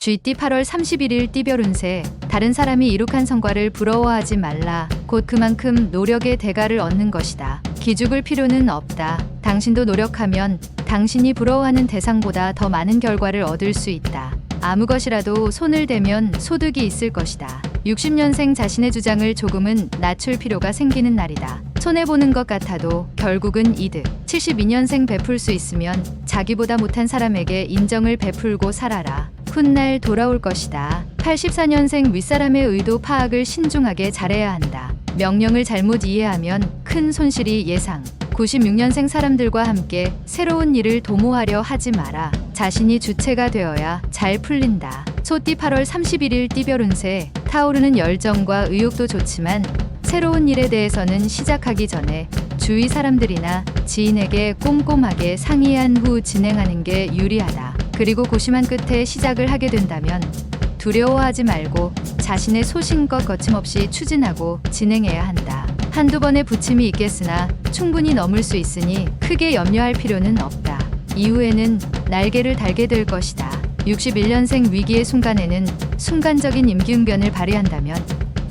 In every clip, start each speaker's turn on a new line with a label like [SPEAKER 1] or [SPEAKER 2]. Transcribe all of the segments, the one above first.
[SPEAKER 1] 쥐띠 8월 31일 띠별 운세. 다른 사람이 이룩한 성과를 부러워하지 말라. 곧 그만큼 노력의 대가를 얻는 것이다. 기죽을 필요는 없다. 당신도 노력하면 당신이 부러워하는 대상보다 더 많은 결과를 얻을 수 있다. 아무 것이라도 손을 대면 소득이 있을 것이다. 60년생 자신의 주장을 조금은 낮출 필요가 생기는 날이다. 손해보는 것 같아도 결국은 이득. 72년생 베풀 수 있으면 자기보다 못한 사람에게 인정을 베풀고 살아라. 훗날 돌아올 것이다. 84년생 윗사람의 의도 파악을 신중하게 잘해야 한다. 명령을 잘못 이해하면 큰 손실이 예상. 96년생 사람들과 함께 새로운 일을 도모하려 하지 마라. 자신이 주체가 되어야 잘 풀린다. 소띠 8월 31일 띠별 운세. 타오르는 열정과 의욕도 좋지만 새로운 일에 대해서는 시작하기 전에 주위 사람들이나 지인에게 꼼꼼하게 상의한 후 진행하는 게 유리하다. 그리고 고심한 끝에 시작을 하게 된다면 두려워하지 말고 자신의 소신껏 거침없이 추진하고 진행해야 한다. 한두 번의 부침이 있겠으나 충분히 넘을 수 있으니 크게 염려할 필요는 없다. 이후에는 날개를 달게 될 것이다. 61년생 위기의 순간에는 순간적인 임기응변을 발휘한다면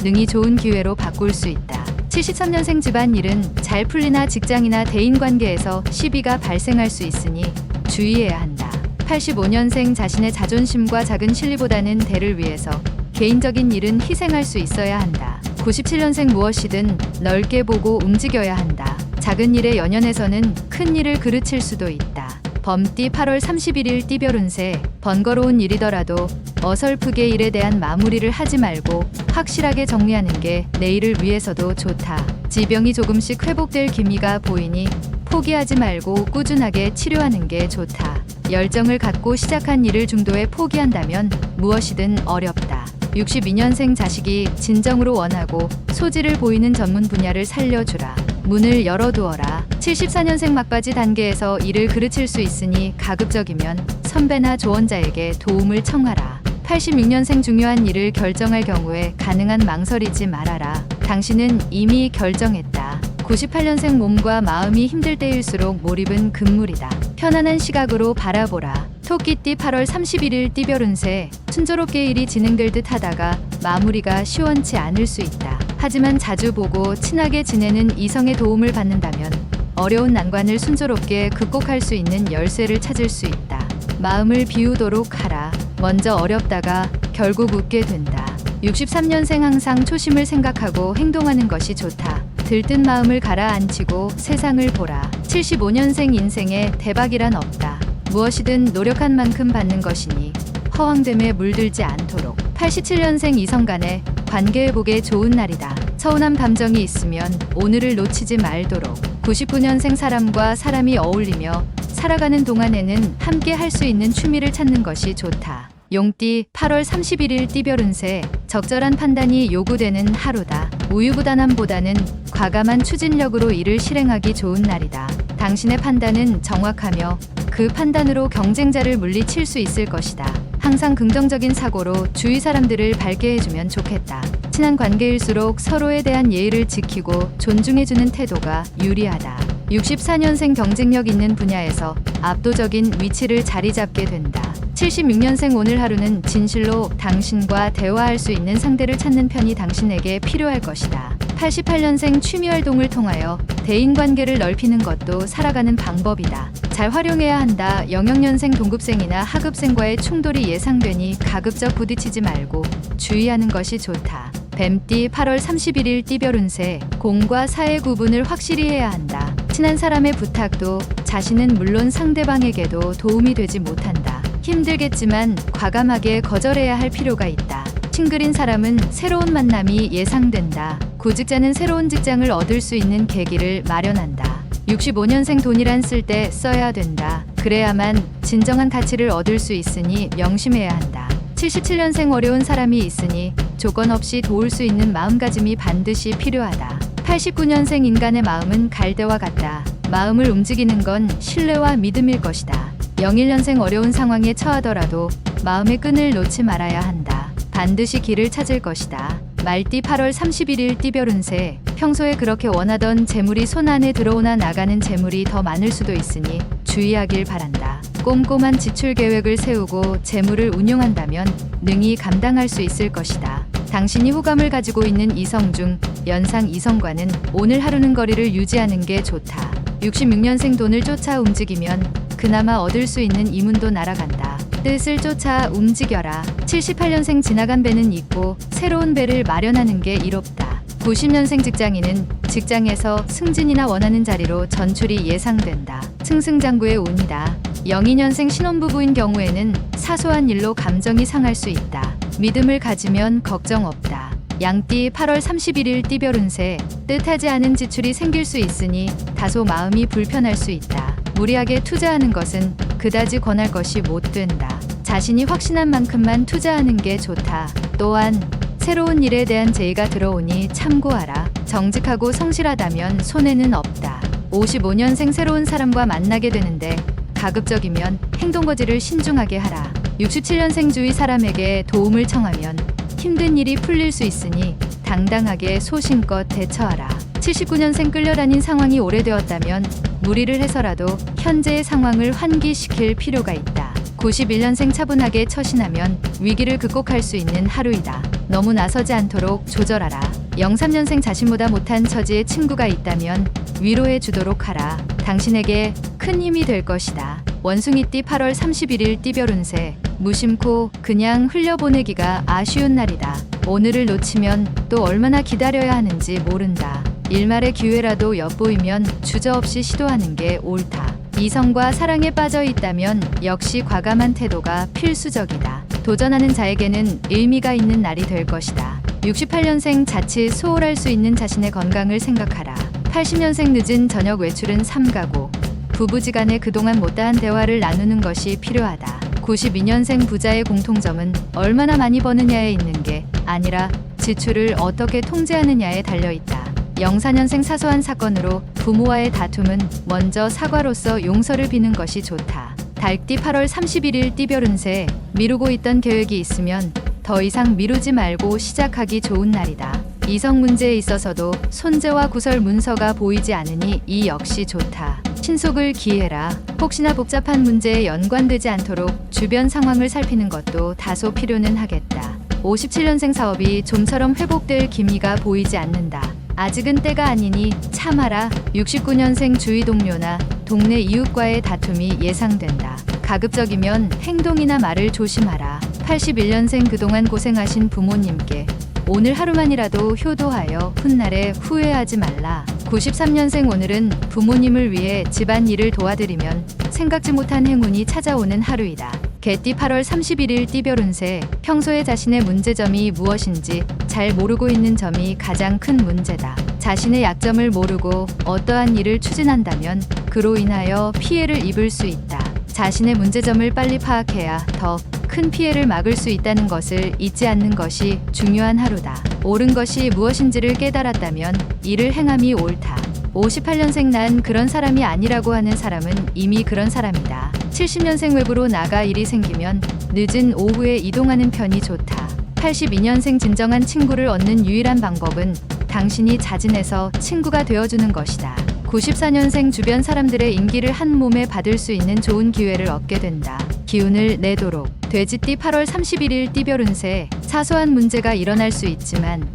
[SPEAKER 1] 능히 좋은 기회로 바꿀 수 있다. 73년생 집안일은 잘 풀리나 직장이나 대인관계에서 시비가 발생할 수 있으니 주의해야 한다. 85년생 자신의 자존심과 작은 실리보다는 대를 위해서 개인적인 일은 희생할 수 있어야 한다. 97년생 무엇이든 넓게 보고 움직여야 한다. 작은 일에 연연해서는 큰 일을 그르칠 수도 있다. 범띠 8월 31일 띠별 운세. 번거로운 일이더라도 어설프게 일에 대한 마무리를 하지 말고 확실하게 정리하는 게 내일을 위해서도 좋다. 지병이 조금씩 회복될 기미가 보이니 포기하지 말고 꾸준하게 치료하는 게 좋다. 열정을 갖고 시작한 일을 중도에 포기한다면 무엇이든 어렵다. 62년생 자식이 진정으로 원하고 소질을 보이는 전문 분야를 살려주라. 문을 열어두어라. 74년생 막바지 단계에서 일을 그르칠 수 있으니 가급적이면 선배나 조언자에게 도움을 청하라. 86년생 중요한 일을 결정할 경우에 가능한 망설이지 말아라. 당신은 이미 결정했다. 98년생 몸과 마음이 힘들 때일수록 몰입은 금물이다. 편안한 시각으로 바라보라. 토끼띠 8월 31일 띠별 운세. 순조롭게 일이 진행될 듯 하다가 마무리가 시원치 않을 수 있다. 하지만 자주 보고 친하게 지내는 이성의 도움을 받는다면 어려운 난관을 순조롭게 극복할 수 있는 열쇠를 찾을 수 있다. 마음을 비우도록 하라. 먼저 어렵다가 결국 웃게 된다. 63년생 항상 초심을 생각하고 행동하는 것이 좋다. 들뜬 마음을 가라앉히고 세상을 보라. 75년생 인생에 대박이란 없다. 무엇이든 노력한 만큼 받는 것이니 허황됨에 물들지 않도록. 87년생 이성 간의 관계회복에 좋은 날이다. 서운한 감정이 있으면 오늘을 놓치지 말도록. 99년생 사람과 사람이 어울리며 살아가는 동안에는 함께 할 수 있는 취미를 찾는 것이 좋다. 용띠 8월 31일 띠별 운세. 적절한 판단이 요구되는 하루다. 우유부단함보다는 과감한 추진력으로 일을 실행하기 좋은 날이다. 당신의 판단은 정확하며 그 판단으로 경쟁자를 물리칠 수 있을 것이다. 항상 긍정적인 사고로 주위 사람들을 밝게 해주면 좋겠다. 친한 관계일수록 서로에 대한 예의를 지키고 존중해주는 태도가 유리하다. 64년생 경쟁력 있는 분야에서 압도적인 위치를 자리 잡게 된다. 76년생 오늘 하루는 진실로 당신과 대화할 수 있는 상대를 찾는 편이 당신에게 필요할 것이다. 88년생 취미활동을 통하여 대인관계를 넓히는 것도 살아가는 방법이다. 잘 활용해야 한다. 00년생 동급생이나 하급생과의 충돌이 예상되니 가급적 부딪히지 말고 주의하는 것이 좋다. 뱀띠 8월 31일 띠별 운세. 공과 사의 구분을 확실히 해야 한다. 친한 사람의 부탁도 자신은 물론 상대방에게도 도움이 되지 못한다. 힘들겠지만 과감하게 거절해야 할 필요가 있다. 싱글인 사람은 새로운 만남이 예상된다. 구직자는 새로운 직장을 얻을 수 있는 계기를 마련한다. 65년생 돈이란 쓸 때 써야 된다. 그래야만 진정한 가치를 얻을 수 있으니 명심해야 한다. 77년생 어려운 사람이 있으니 조건 없이 도울 수 있는 마음가짐이 반드시 필요하다. 89년생 인간의 마음은 갈대와 같다. 마음을 움직이는 건 신뢰와 믿음일 것이다. 01년생 어려운 상황에 처하더라도 마음의 끈을 놓지 말아야 한다. 반드시 길을 찾을 것이다. 말띠 8월 31일 띠별 운세. 평소에 그렇게 원하던 재물이 손 안에 들어오나 나가는 재물이 더 많을 수도 있으니 주의하길 바란다. 꼼꼼한 지출 계획을 세우고 재물을 운용한다면 능히 감당할 수 있을 것이다. 당신이 호감을 가지고 있는 이성 중 연상 이성과는 오늘 하루는 거리를 유지하는 게 좋다. 66년생 돈을 쫓아 움직이면 그나마 얻을 수 있는 이문도 날아간다. 뜻을 쫓아 움직여라. 78년생 지나간 배는 있고 새로운 배를 마련하는 게 이롭다. 90년생 직장인은 직장에서 승진이나 원하는 자리로 전출이 예상된다. 승승장구의 운이다. 02년생 신혼부부인 경우에는 사소한 일로 감정이 상할 수 있다. 믿음을 가지면 걱정 없다. 양띠 8월 31일 띠별 운세. 뜻하지 않은 지출이 생길 수 있으니 다소 마음이 불편할 수 있다. 무리하게 투자하는 것은 그다지 권할 것이 못 된다. 자신이 확신한 만큼만 투자하는 게 좋다. 또한 새로운 일에 대한 제의가 들어오니 참고하라. 정직하고 성실하다면 손해는 없다. 55년생 새로운 사람과 만나게 되는데 가급적이면 행동거지를 신중하게 하라. 67년생 주위 사람에게 도움을 청하면 힘든 일이 풀릴 수 있으니 당당하게 소신껏 대처하라. 79년생 끌려다닌 상황이 오래되었다면 무리를 해서라도 현재의 상황을 환기시킬 필요가 있다. 91년생 차분하게 처신하면 위기를 극복할 수 있는 하루이다. 너무 나서지 않도록 조절하라. 03년생 자신보다 못한 처지의 친구가 있다면 위로해 주도록 하라. 당신에게 큰 힘이 될 것이다. 원숭이띠 8월 31일 띠별 운세. 무심코 그냥 흘려보내기가 아쉬운 날이다. 오늘을 놓치면 또 얼마나 기다려야 하는지 모른다. 일말의 기회라도 엿보이면 주저없이 시도하는 게 옳다. 이성과 사랑에 빠져 있다면 역시 과감한 태도가 필수적이다. 도전하는 자에게는 의미가 있는 날이 될 것이다. 68년생 자칫 소홀할 수 있는 자신의 건강을 생각하라. 80년생 늦은 저녁 외출은 삼가고 부부지간에 그동안 못다한 대화를 나누는 것이 필요하다. 92년생 부자의 공통점은 얼마나 많이 버느냐에 있는 게 아니라 지출을 어떻게 통제하느냐에 달려있다. 04년생 사소한 사건으로 부모와의 다툼은 먼저 사과로서 용서를 비는 것이 좋다. 달띠 8월 31일 띠별 운세. 미루고 있던 계획이 있으면 더 이상 미루지 말고 시작하기 좋은 날이다. 이성 문제에 있어서도 손재와 구설 문서가 보이지 않으니 이 역시 좋다. 신속을 기해라. 혹시나 복잡한 문제에 연관되지 않도록 주변 상황을 살피는 것도 다소 필요는 하겠다. 57년생 사업이 좀처럼 회복될 기미가 보이지 않는다. 아직은 때가 아니니 참아라. 69년생 주위 동료나 동네 이웃과의 다툼이 예상된다. 가급적이면 행동이나 말을 조심하라. 81년생 그동안 고생하신 부모님께 오늘 하루만이라도 효도하여 훗날에 후회하지 말라. 93년생 오늘은 부모님을 위해 집안일을 도와드리면 생각지 못한 행운이 찾아오는 하루이다. 개띠 8월 31일 띠별 운세. 평소에 자신의 문제점이 무엇인지 잘 모르고 있는 점이 가장 큰 문제다. 자신의 약점을 모르고 어떠한 일을 추진한다면 그로 인하여 피해를 입을 수 있다. 자신의 문제점을 빨리 파악해야 더 큰 피해를 막을 수 있다는 것을 잊지 않는 것이 중요한 하루다. 옳은 것이 무엇인지를 깨달았다면 이를 행함이 옳다. 58년생 난 그런 사람이 아니라고 하는 사람은 이미 그런 사람이다. 70년생 외부로 나가 일이 생기면 늦은 오후에 이동하는 편이 좋다. 82년생 진정한 친구를 얻는 유일한 방법은 당신이 자진해서 친구가 되어주는 것이다. 94년생 주변 사람들의 인기를 한 몸에 받을 수 있는 좋은 기회를 얻게 된다. 기운을 내도록. 돼지띠 8월 31일 띠별 운세. 사소한 문제가 일어날 수 있지만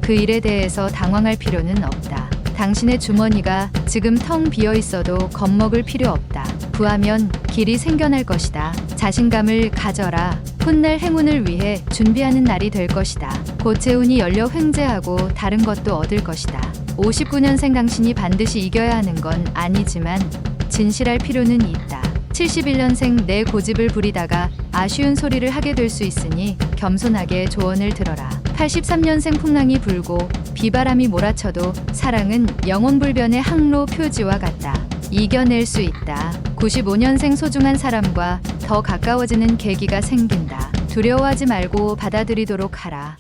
[SPEAKER 1] 그 일에 대해서 당황할 필요는 없다. 당신의 주머니가 지금 텅 비어 있어도 겁먹을 필요 없다. 구하면 길이 생겨날 것이다. 자신감을 가져라. 훗날 행운을 위해 준비하는 날이 될 것이다. 곧 재운이 열려 횡재하고 다른 것도 얻을 것이다. 59년생 당신이 반드시 이겨야 하는 건 아니지만 진실할 필요는 있다. 71년생 내 고집을 부리다가 아쉬운 소리를 하게 될 수 있으니 겸손하게 조언을 들어라. 83년생 풍랑이 불고 비바람이 몰아쳐도 사랑은 영원불변의 항로 표지와 같다. 이겨낼 수 있다. 95년생 소중한 사람과 더 가까워지는 계기가 생긴다. 두려워하지 말고 받아들이도록 하라.